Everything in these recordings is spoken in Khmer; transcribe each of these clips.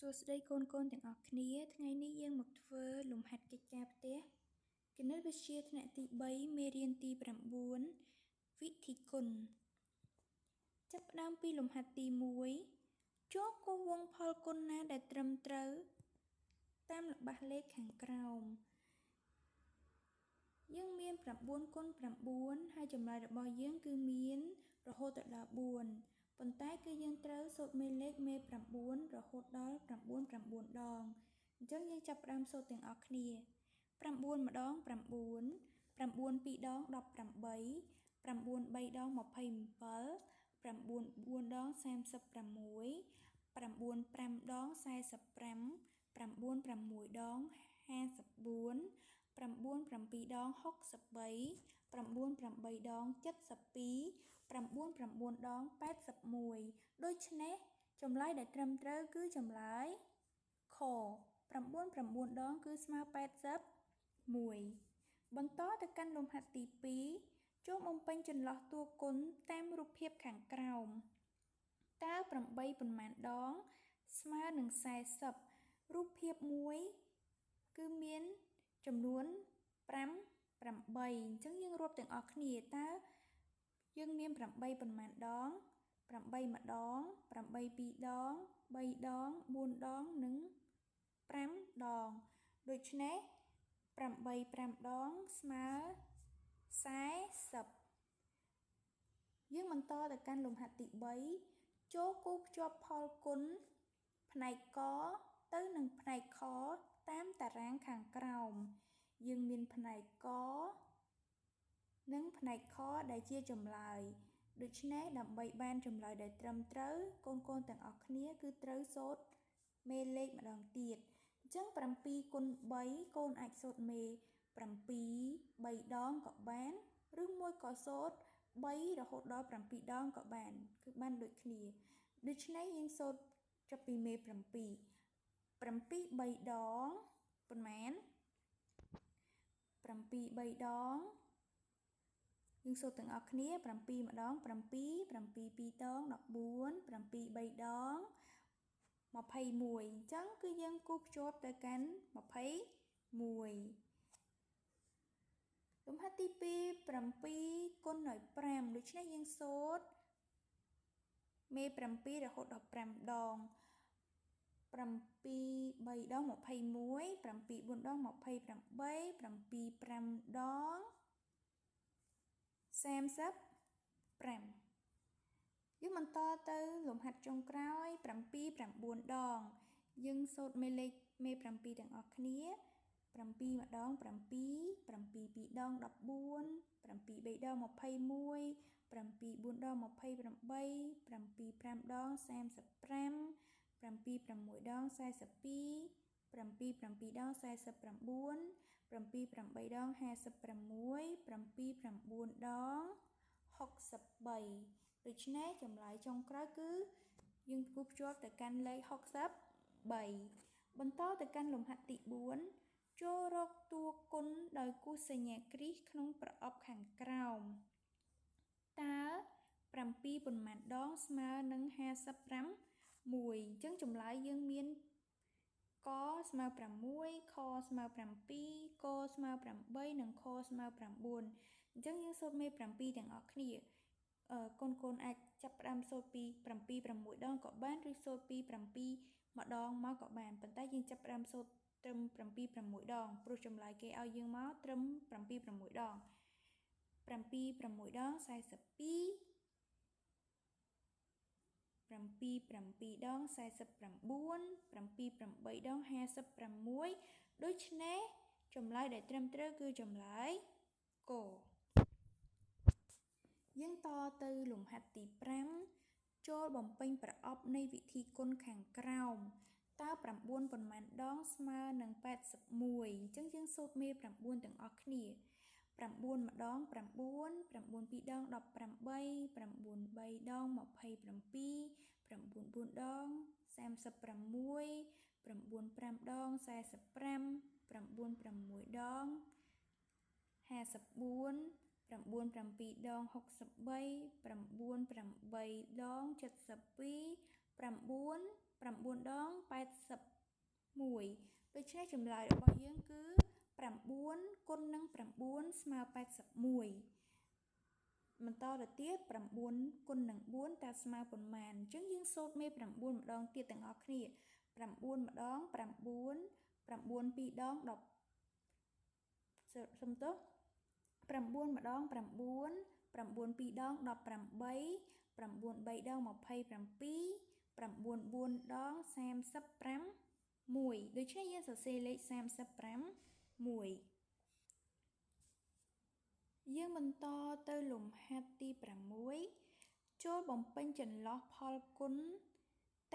សួស្តីកូនៗទាំងអស់គ្នាថ្ងៃនេះយើងមកធ្វើលំហាត់កិច្ចការផ្ទះគណិតវិទ្យាថ្នាក់ទី3មេរៀនទី9វិធីគុណចាប់ផ្ដើមពីលំហាត់ទី1ចូលគូសវង់ផលគុណណាដែលត្រឹមត្រូវតាមល្បះលេខខាងក្រោមយើងមាន9គុណ9ហើយចម្លើយរបស់យើងគឺមានរហូតដល់4ប៉ុន្តែគឺយើងត្រូវសូត្រមេលេខមេ9រហូតដល់9 9ដងអញ្ចឹងយើងចាប់ផ្ដើមសូត្រទាំងអស់គ្នា9ម្ដង9 9 2ដង18 9 3ដង27 9 4ដង36 9 5ដង45 9 6ដង54 9 7ដង63 9 8ដង72 9 9ដង81ដូច្នេះចម្លើយដែលត្រឹមត្រូវគឺចម្លើយខ9 9ដងគឺស្មើ81បន្តទៅកាន់លំហាត់ទី2ចូលបំពេញចន្លោះតួគុណតាមរូបភាពខាងក្រោមតើ8ប៉ុន្មានដងស្មើនឹង40រូបភាព1គឺមានចំនួន5 8អញ្ចឹងយើងរាប់ទាំងអស់គ្នាតើយើងមាន8ប៉ុន្មានដង8ម្ដង8 2ដង3ដង4ដងនិង5ដងដូច្នេះ8 5ដងស្មើ40យើងបន្តទៅកាន់លំហាត់ទី3ចូលគូសភ្ជាប់ផលគុណផ្នែកកទៅនឹងផ្នែកខតាមតារាងខាងក្រោមយើងមានផ្នែកកនិងផ្នែកខដែលជាចម្លើយដូច្នេះដើម្បីបានចម្លើយដែលត្រឹមត្រូវកូនៗទាំងអស់គ្នាគឺត្រូវសូត្រមេលេខម្ដងទៀតអញ្ចឹង7គុណ3កូនអាចសូត្រមេ7 3ដងក៏បានឬមួយក៏សូត្រ3រហូតដល់7ដងក៏បានគឺបានដូចគ្នាដូច្នេះយើងសូត្រចាប់ពីមេ7 7 3ដងប៉ុន្មាន7 3ដងយើងសូត្រទាំងអស់គ្នា7ម្ដង7 7 2ដង14 7 3ដង21អញ្ចឹងគឺយើងគូសភ្ជាប់ទៅកាន់21លំហាត់ទី2 7គុណដោយ5ដូច្នេះយើងសូត្រមេ7រហូតដល់5ដង7 3ដង21 7 4ដង28 7 5ដង35យើងបន្តទៅលំហាត់ចុងក្រោយ7 9ដងយើងសូត្រមេលេខមេ7ទាំងអស់គ្នា7ម្ដង7 7 2ដង14 7 3ដង21 7 4ដង28 7 5ដង35 7 6ដង42 7 7ដង49 7 8ដង56 7 9ដង63ដូច្នេះចម្លើយចុងក្រោយគឺយើងគូសភ្ជាប់ទៅកាន់លេខ63បន្តទៅកាន់លំហាត់ទី4ចូលរកតួគុណដោយគូសសញ្ញាគ្រីសក្នុងប្រអប់ខាងក្រោមតើ7ប៉ុន្មានដងស្មើនឹង55អញ្ចឹងចម្លើយយើងមានកស្មើ6ខស្មើ7កស្មើ8និងខស្មើ9អញ្ចឹងយើងសូត្រមេ7ទាំងអស់គ្នាកូនអាចចាប់ផ្ដើមសូត្រពី7 6ដងក៏បានឬសូត្រពី7ម្ដងមកក៏បានប៉ុន្តែយើងចាប់ផ្ដើមសូត្រត្រឹម7 6ដងព្រោះចម្លើយគេឲ្យយើងមកត្រឹម7 6ដង7 6ដង42 7 7ដង49 7 8ដង56ដូច្នេះចម្លើយដែលត្រឹមត្រូវគឺចម្លើយកយើងតទៅលំហាត់ទី5ចូលបំពេញប្រអប់នៃវិធីគុណខាងក្រោមតើ9ប៉ុន្មានដងស្មើនឹង81អញ្ចឹងយើងសូត្រមេ9ទាំងអស់គ្នា9ម្ដង9 9 2ដង18 9 3ដង27 9 4ដង36 9 5ដង45 9 ដង45 9 6ដង54 9 7ដង63 9 8ដង72 9 9 ដង 81 ដូច្នេះចម្លើយរបស់យើងគឺ 9 គុណនឹង 9 ស្មើ 81 បន្តទៅទៀត9គុណនឹង4តើស្មើប៉ុន្មានអញ្ចឹងយើងសូត្រមេ9ម្ដងទៀតទាំងអស់គ្នា9ម្ដង9 9 2ដង10សំទោស9ម្ដង9 9 2ដង18 9 3ដង27 9 4ដង35 ដូច្នេះយើងសរសេរលេខ35 យើងបន្តទៅលំហាត់ទី6ចូលបំពេញចន្លោះផលគុណ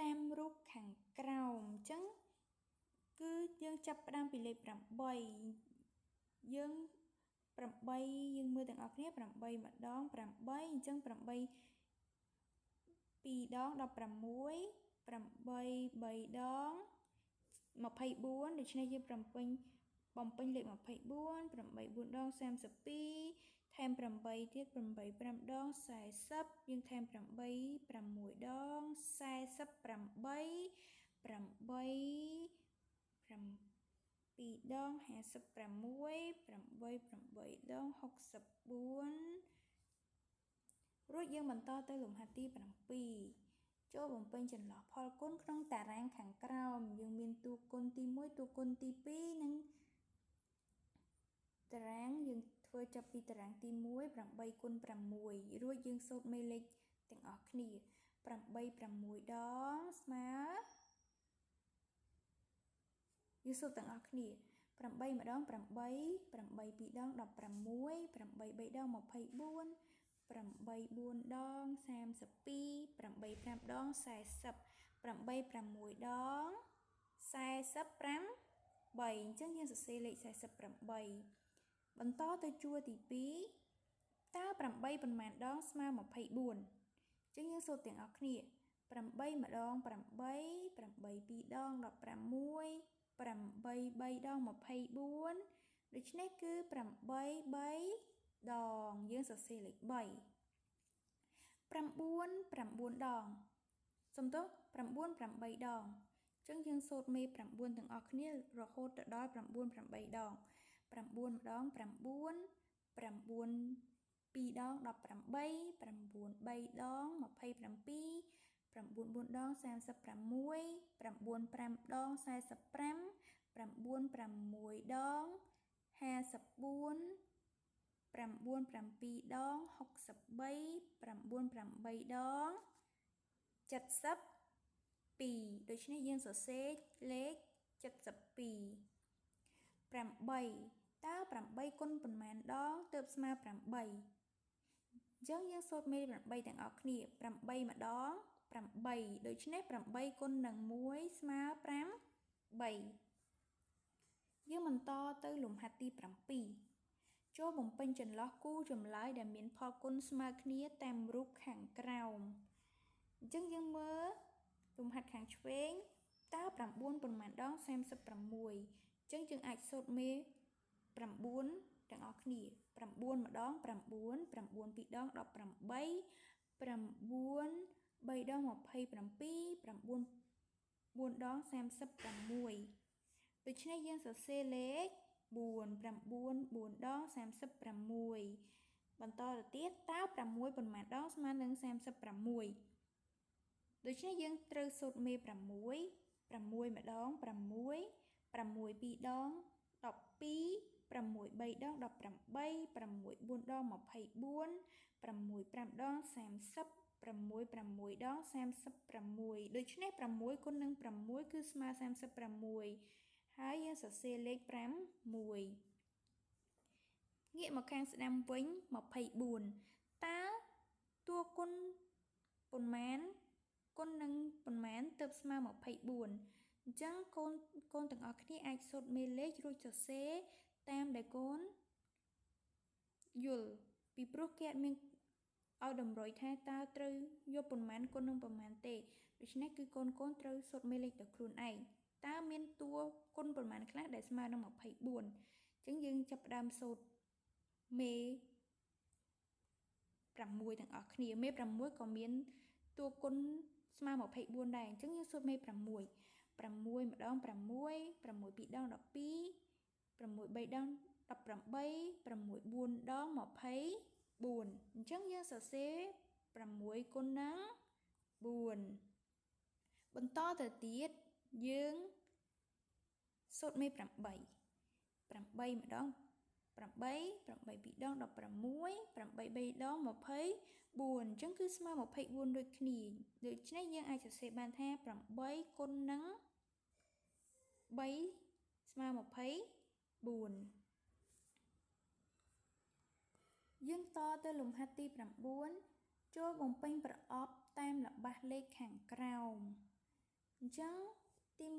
តាមរូបខាងក្រោមអញ្ចឹងគឺយើងចាប់ផ្ដើមពីលេខ8យើងមើលទាំងអស់គ្នា8ម្ដង8អញ្ចឹង8 2ដង16 8 3ដង24ដូច្នេះយើងបំពេញលេខ24 8 4ដង32ថែម8ទៀត8 5ដង40យើងថែម8 6ដង48 8 8 2ដង56 8 8ដង64រួចយើងបន្តទៅលំហាត់ទី7ចូលបំពេញចន្លោះផលគុណក្នុងតារាងខាងក្រោមយើងមានតួគុណទី1តួគុណទី2និងតារាងយើងធ្វើចាប់ពីតារាងទី1 8គុណ6រួចយើងសូត្រមេលេខទាំងអស់គ្នា8 6ដងស្មើយើងសូត្រទាំងអស់គ្នា8ម្ដង8 8 2ដង16 8 3ដង24 8 4ដង32 8 4ដង42 8 5ដង40 8 6ដង45អញ្ចឹងយើងសរសេរលេខ48បន្តទៅជួរទី2តើ8ប៉ុន្មានដងស្មើ24អញ្ចឹងយើងសូត្រទាំងអស់គ្នា8ម្ដង8 8 2ដង16 8 3ដង24ដូច្នេះគឺ8 3ដងយើងសរសេរលេខ3 9 ដងសំទោស9 8ដងអញ្ចឹងយើងសូត្រមេ9ទាំងអស់គ្នារហូតទៅដល់9 8ដង9ម្ដង9 9 2ដង18 9 3ដង27 9 4ដង36 9 5ដង45 9 6ដង54 9 7ដង63 9 8ដង72ដូច្នេះយើងសរសេរលេខ72 8តើ8គុណប៉ុន្មានដងទើបស្មើ8អញ្ចឹងយើងសូត្រមេ8ទាំងអស់គ្នា8ម្ដង8ដូច្នេះ8គុណនឹង1ស្មើ8យើងបន្តទៅលំហាត់ទី7ចូលបំពេញចន្លោះគូចម្លើយដែលមានផលគុណស្មើគ្នាតាមរូបខាងក្រោមអញ្ចឹងយើងមើលលំហាត់ខាងឆ្វេងតើ9ប៉ុន្មានដង36អញ្ចឹងយើងអាចសូត្រមេ9ទាំងអស់គ្នា9ម្ដង9 9 2ដង18 9 3ដង27 9 4ដង36ដូច្នេះយើងសរសេរលេខ4 9 4ដង36បន្តទៅទៀតតើ6ប៉ុន្មានដងស្មើនឹង36ដូច្នេះយើងត្រូវសូត្រមេ6 6ម្ដង6 6 2ដង12 6 3ដង18 6 4ដង24 6 5ដង30 6 6ដង36ដូច្នេះ6គុណនឹង6គឺស្មើ36ហើយយើងសរសេរលេខ5 1ងាកមកខាងស្ដាំវិញ24តើតួគុណប៉ុន្មានគុណនឹងប៉ុន្មានទើបស្មើ24អញ្ចឹងកូនទាំងអស់គ្នាអាចសូត្រមេលេខរួចសរសេរតាមដែលកូនយល់ពីព្រោះគេអត់មានឲ្យតម្រុយថាតើត្រូវយកប៉ុន្មានគុណនឹងប៉ុន្មានទេដូច្នេះគឺកូនត្រូវសូត្រមេលេខដោយខ្លួនឯងតើមានតួគុណប៉ុន្មានខ្លះដែលស្មើនឹង24អញ្ចឹងយើងចាប់ផ្ដើមសូត្រមេ6ទាំងអស់គ្នាមេ6ក៏មានតួគុណ ស្មើ24ដែរអញ្ចឹងយើងសូត្រមេ6 6ម្ដង6 6 2ដង12 6 3ដង18 6 4ដង24អញ្ចឹងយើងសរសេរ6គុណនឹង4បន្តទៅទៀតយើងសូត្រមេ8 8ម្ដង8 8 2ដង16 8 3ដង24អញ្ចឹងគឺស្មើ24ដូចគ្នាដូច្នេះយើងអាចសរសេរបានថា8គុណនឹង3ស្មើ24យើងតទៅលំហាត់ទី9ចូលបំពេញប្រអប់តាមល្បះលេខខាងក្រោមអញ្ចឹងទី1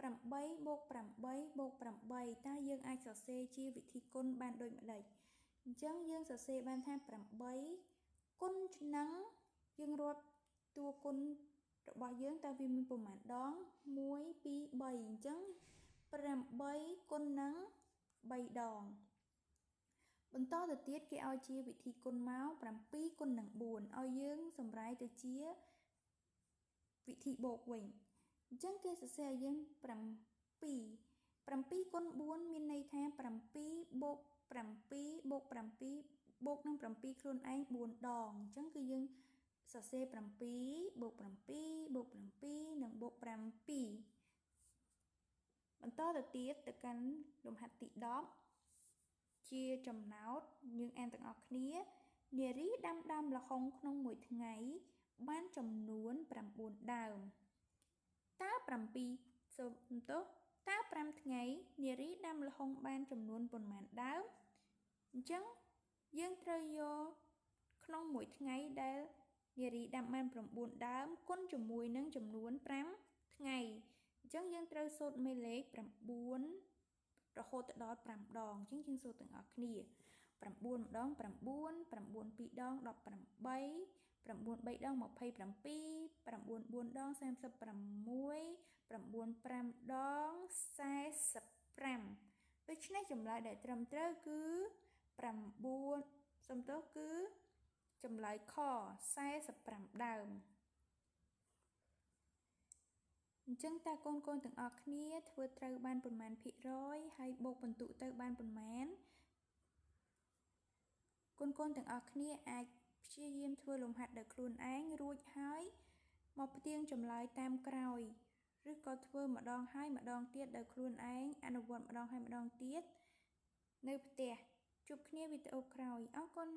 8 បូក 8 បូក 8តើយើងអាចសរសេរជាវិធីគុណបានដូចម្ដេចអញ្ចឹងយើងសរសេរបានថា8គុណនឹងយើងរាប់តួគុណរបស់យើងតើវាមានប៉ុន្មានដង1 2 3អញ្ចឹង8គុណនឹង3ដងបន្តទៅទៀតគេឲ្យជាវិធីគុណមក7គុណនឹង4ឲ្យយើងសម្រាយទៅជាវិធីបូកវិញអញ្ចឹងគេសរសេរឲ្យយើង7 7គុណ4មានន័យថា7បូក7បូក7បូកនឹង7ខ្លួនឯង4ដងអញ្ចឹងគឺយើងសរសេរ7បូក7បូក7និងបូក7បន្តទៅទៀតទៅកាន់លំហាត់ទី10ជាចំណោទយើងអានទាំងអស់គ្នានារីដាំដើមល្ហុងក្នុងមួយថ្ងៃបានចំនួន9ដើមតើតើ5ថ្ងៃនារីដាំល្ហុងបានចំនួនប៉ុន្មានដើមអញ្ចឹងយើងត្រូវយកក្នុងមួយថ្ងៃដែលនារីដាំបាន9ដើមគុណជាមួយនឹងចំនួន5ថ្ងៃអញ្ចឹងយើងត្រូវសូត្រមេលេខ9រហូតដល់5ដងអញ្ចឹងយើងសូត្រទាំងអស់គ្នា9ម្ដង9 9 2ដង18 9 3ដង27 9 4ដង36 9 5ដង45ដូច្នេះចម្លើយដែលត្រឹមត្រូវគឺ9សំទោសគឺចម្លើយខ45ដើមអញ្ចឹងតើកូនៗទាំងអស់គ្នាធ្វើត្រូវបានប៉ុន្មានភាគរយហើយបូកបន្ទុកទៅបានប៉ុន្មានកូនៗទាំងអស់គ្នាអាចព្យាយាមធ្វើលំហាត់ដោយខ្លួនឯងរួចហើយមកផ្ទៀងចម្លើយតាមក្រោយឬក៏ធ្វើម្ដងហើយម្ដងទៀតដោយខ្លួនឯងអនុវត្តម្ដងហើយម្ដងទៀតនៅផ្ទះជួបគ្នាវីដេអូក្រោយអរគុណ